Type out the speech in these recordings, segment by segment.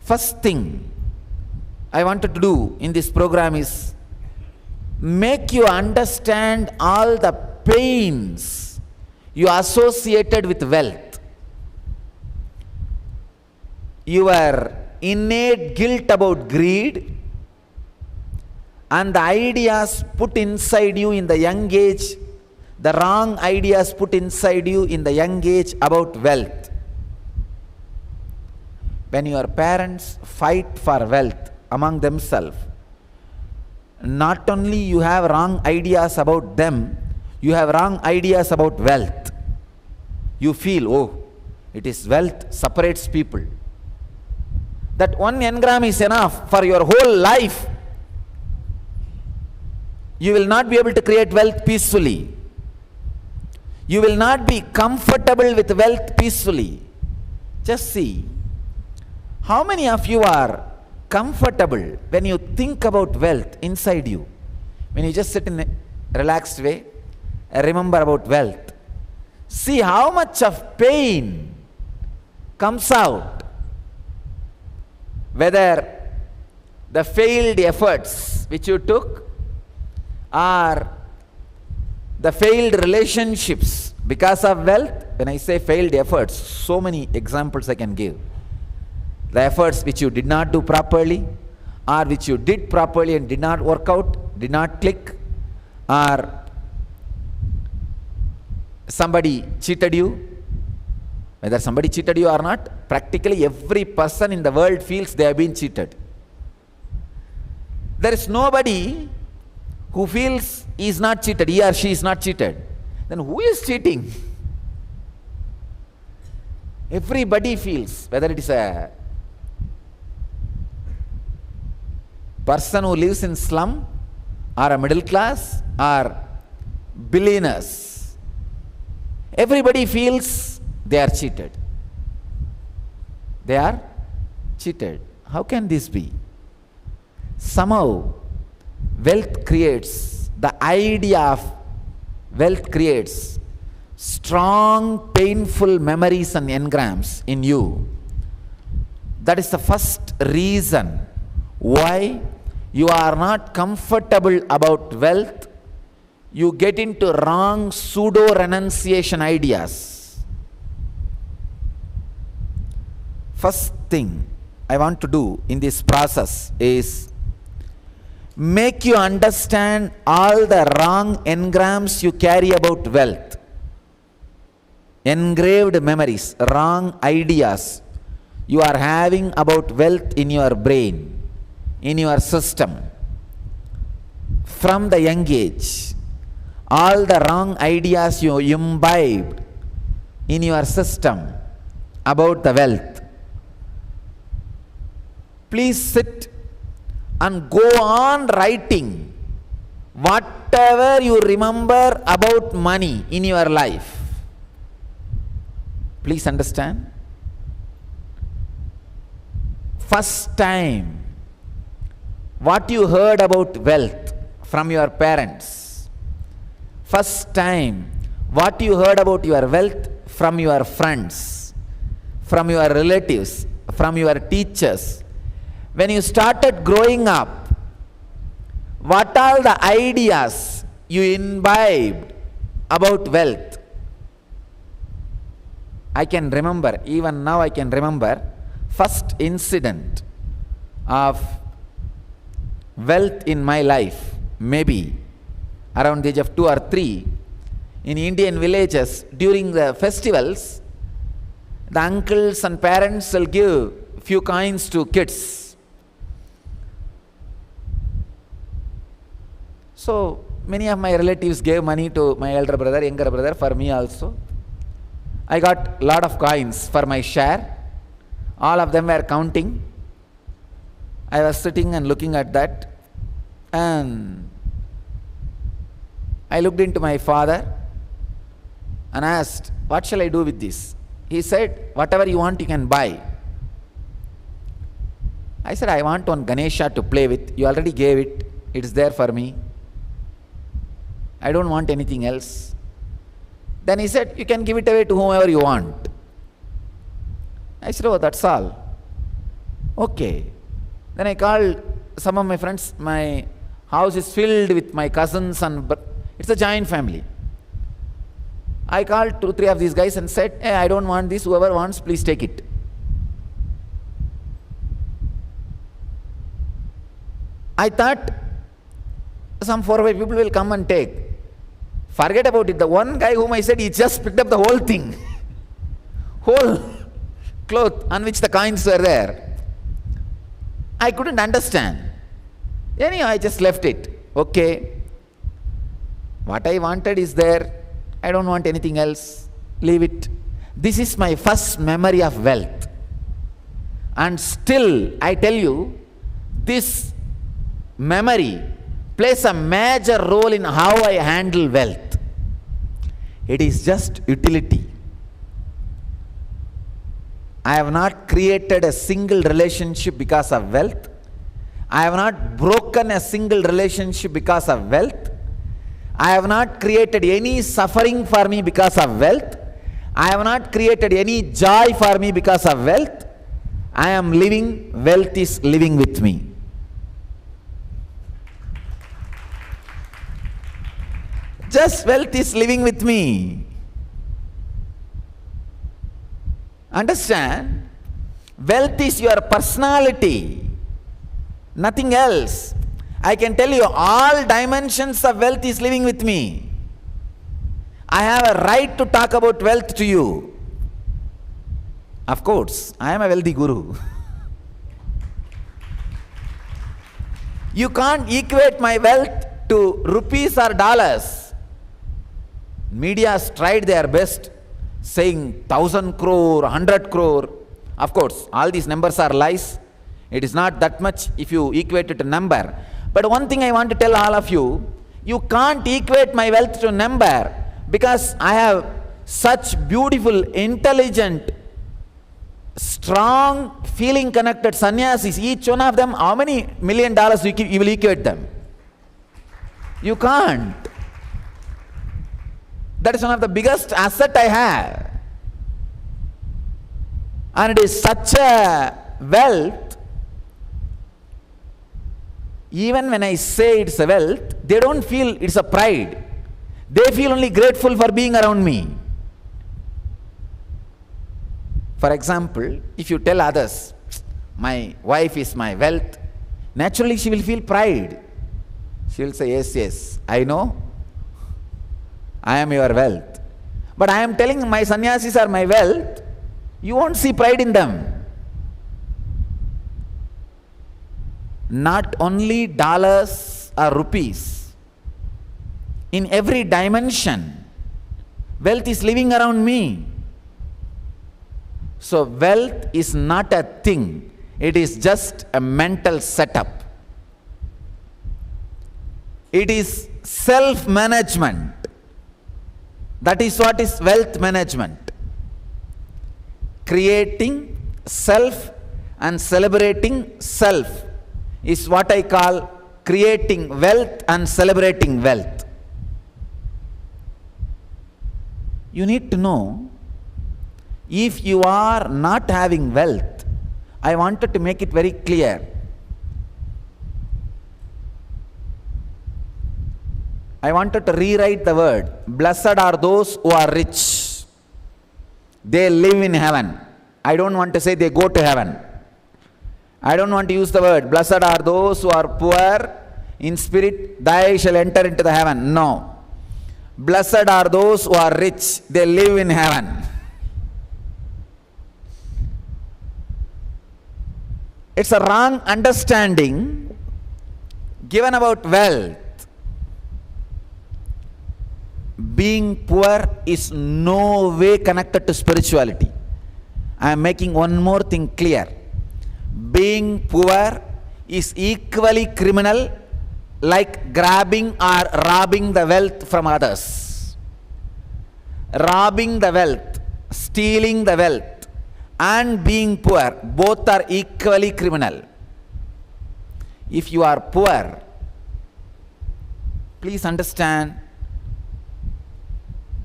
First thing I wanted to do in this program is make you understand all the pains you associated with wealth. Your innate guilt about greed and the ideas put inside you in the young age, the wrong ideas put inside you in the young age about wealth. When your parents fight for wealth among themselves, not only you have wrong ideas about them, you have wrong ideas about wealth. You feel, oh, it is wealth separates people. That one engram is enough for your whole life. You will not be able to create wealth peacefully. You will not be comfortable with wealth peacefully. Just see, how many of you are comfortable when you think about wealth inside you? When you just sit in a relaxed way and remember about wealth. See how much of pain comes out. Whether the failed efforts which you took, or the failed relationships because of wealth. When I say failed efforts, so many examples I can give. The efforts which you did not do properly, or which you did properly and did not work out, did not click, or somebody cheated you. Whether somebody cheated you or not, practically every person in the world feels they have been cheated. There is nobody who feels he is not cheated, he or she is not cheated. Then who is cheating? Everybody feels, whether it is a person who lives in slum, or a middle class, or billionaires. Everybody feels they are cheated. They are cheated. How can this be? Somehow, wealth creates, the idea of wealth creates strong, painful memories and engrams in you. That is the first reason why you are not comfortable about wealth. You get into wrong pseudo-renunciation ideas. First thing I want to do in this process is make you understand all the wrong engrams you carry about wealth. Engraved memories, wrong ideas you are having about wealth in your brain, in your system. From the young age, all the wrong ideas you imbibed in your system about the wealth. Please sit and go on writing whatever you remember about money in your life. Please understand. First time, what you heard about wealth from your parents. First time, what you heard about your wealth from your friends, from your relatives, from your teachers. When you started growing up, what are the ideas you imbibed about wealth? I can remember, even now I can remember, first incident of wealth in my life, maybe around the age of 2 or 3, in Indian villages, during the festivals, the uncles and parents will give few coins to kids. So many of my relatives gave money to my elder brother, younger brother, for me also. I got a lot of coins for my share. All of them were counting. I was sitting and looking at that, and I looked into my father and asked, what shall I do with this? He said, whatever you want you can buy. I said, I want one Ganesha to play with. You already gave it. It is there for me. I don't want anything else. Then he said, you can give it away to whomever you want. I said, oh, that's all. Okay. Then I called some of my friends. My house is filled with my cousins and it's a giant family. I called 2-3 of these guys and said, hey, I don't want this. Whoever wants, please take it. I thought some 4 or 5 people will come and take. Forget about it. The one guy whom I said, he just picked up the whole thing. Whole cloth on which the coins were there. I couldn't understand. Anyhow, I just left it. Okay. What I wanted is there. I don't want anything else. Leave it. This is my first memory of wealth. And still, I tell you, this memory plays a major role in how I handle wealth. It is just utility. I have not created a single relationship because of wealth. I have not broken a single relationship because of wealth. I have not created any suffering for me because of wealth. I have not created any joy for me because of wealth. I am living, wealth is living with me. Just wealth is living with me. Understand? Wealth is your personality, nothing else. I can tell you all dimensions of wealth is living with me. I have a right to talk about wealth to you. Of course, I am a wealthy guru. You can't equate my wealth to rupees or dollars. Media has tried their best saying 1,000 crore, 100 crore. Of course, all these numbers are lies. It is not that much if you equate it to number. But one thing I want to tell all of you, you can't equate my wealth to number because I have such beautiful, intelligent, strong, feeling connected sannyasis. Each one of them, how many $1 million you will equate them? You can't. That is one of the biggest asset I have. And it is such a wealth. Even when I say it's a wealth, they don't feel it's a pride. They feel only grateful for being around me. For example, if you tell others, my wife is my wealth, naturally she will feel pride. She will say, yes, yes, I know, I am your wealth. But I am telling my sannyasis are my wealth, you won't see pride in them. Not only dollars or rupees, in every dimension, wealth is living around me. So wealth is not a thing, it is just a mental setup. It is self-management. That is what is wealth management. Creating self and celebrating self is what I call creating wealth and celebrating wealth. You need to know, if you are not having wealth, I wanted to make it very clear. I wanted to rewrite the word. Blessed are those who are rich. They live in heaven. I don't want to say they go to heaven. I don't want to use the word, blessed are those who are poor in spirit, they shall enter into the heaven. No. Blessed are those who are rich, they live in heaven. It's a wrong understanding given about wealth. Being poor is no way connected to spirituality. I am making one more thing clear. Being poor is equally criminal like grabbing or robbing the wealth from others. Robbing the wealth, stealing the wealth, and being poor, both are equally criminal. If you are poor, please understand,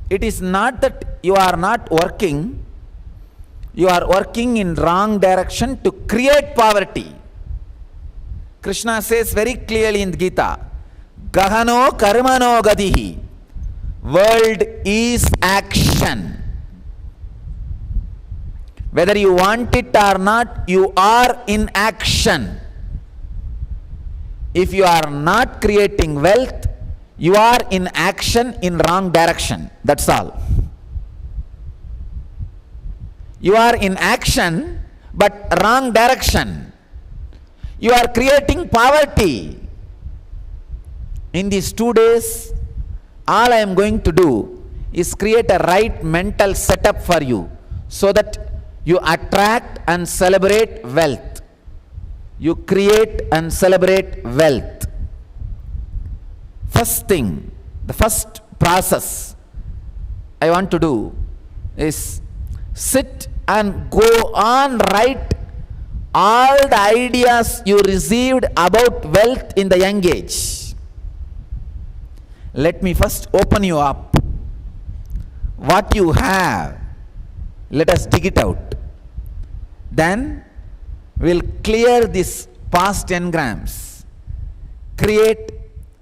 it is not that you are not working You are working in wrong direction to create poverty. Krishna says very clearly in Gita, Gahano karmano gadihi. World is action. Whether you want it or not, you are in action. If you are not creating wealth, you are in action in wrong direction. That's all. You are in action, but wrong direction. You are creating poverty. In these 2 days, all I am going to do is create a right mental setup for you so that you attract and celebrate wealth. You create and celebrate wealth. First thing, the first process I want to do is sit and go on write all the ideas you received about wealth in the young age. Let me first open you up. What you have, let us dig it out. Then we'll clear this past engrams, create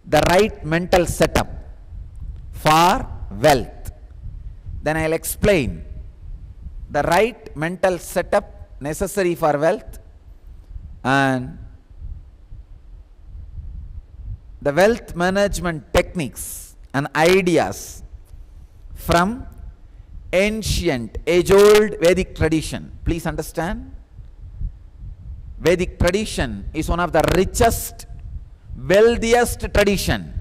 the right mental setup for wealth. Then I'll explain the right mental setup necessary for wealth and the wealth management techniques and ideas from ancient, age-old Vedic tradition. Please understand, Vedic tradition is one of the richest, wealthiest tradition,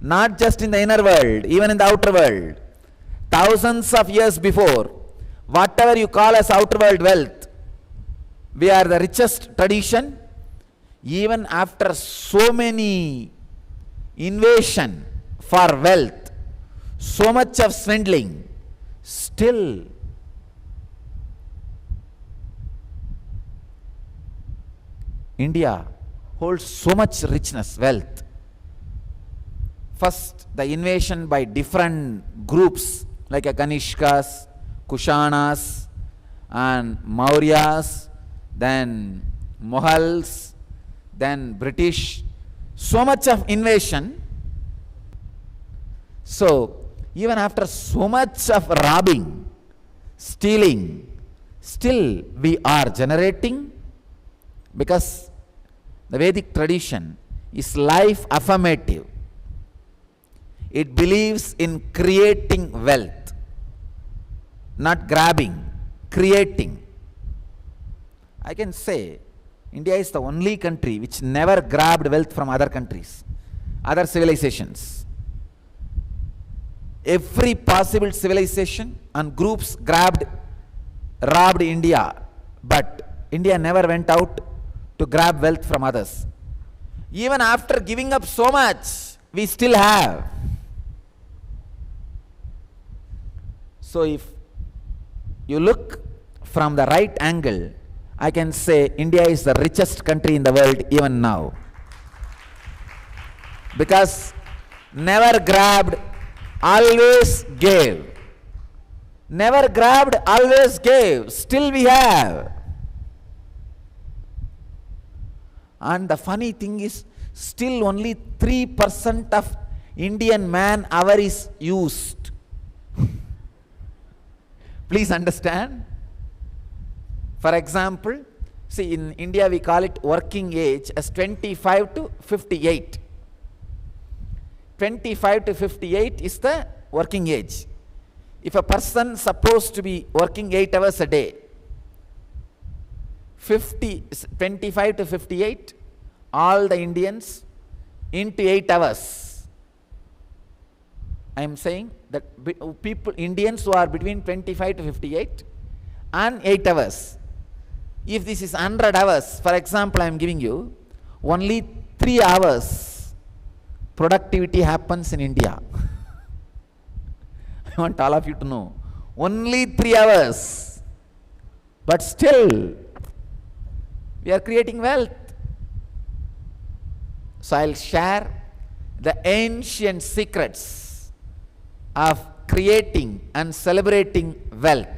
not just in the inner world, even in the outer world. Thousands of years before, whatever you call as outer world wealth, we are the richest tradition. Even after so many invasion for wealth, so much of swindling, still India holds so much richness, wealth. First, the invasion by different groups like Kanishkas, Kushanas and Mauryas, then Mughals, then British, so much of invasion. So, even after so much of robbing, stealing, still we are generating, because the Vedic tradition is life affirmative. It believes in creating wealth, not grabbing, creating. I can say India is the only country which never grabbed wealth from other countries, other civilizations. Every possible civilization and groups robbed India, but India never went out to grab wealth from others. Even after giving up so much, we still have. So if you look from the right angle, I can say India is the richest country in the world even now. Because never grabbed, always gave. Never grabbed, always gave. Still we have. And the funny thing is, still only 3% of Indian man hour is used. Please understand. For example, see, in India we call it working age as 25 to 58. 25 to 58 is the working age. If a person is supposed to be working 8 hours a day, 25 to 58, all the Indians into 8 hours. I am saying that Indians who are between 25 to 58 and 8 hours. If this is 100 hours, for example, I am giving you, only 3 hours productivity happens in India. I want all of you to know. Only 3 hours. But still, we are creating wealth. So I'll share the ancient secrets of creating and celebrating wealth.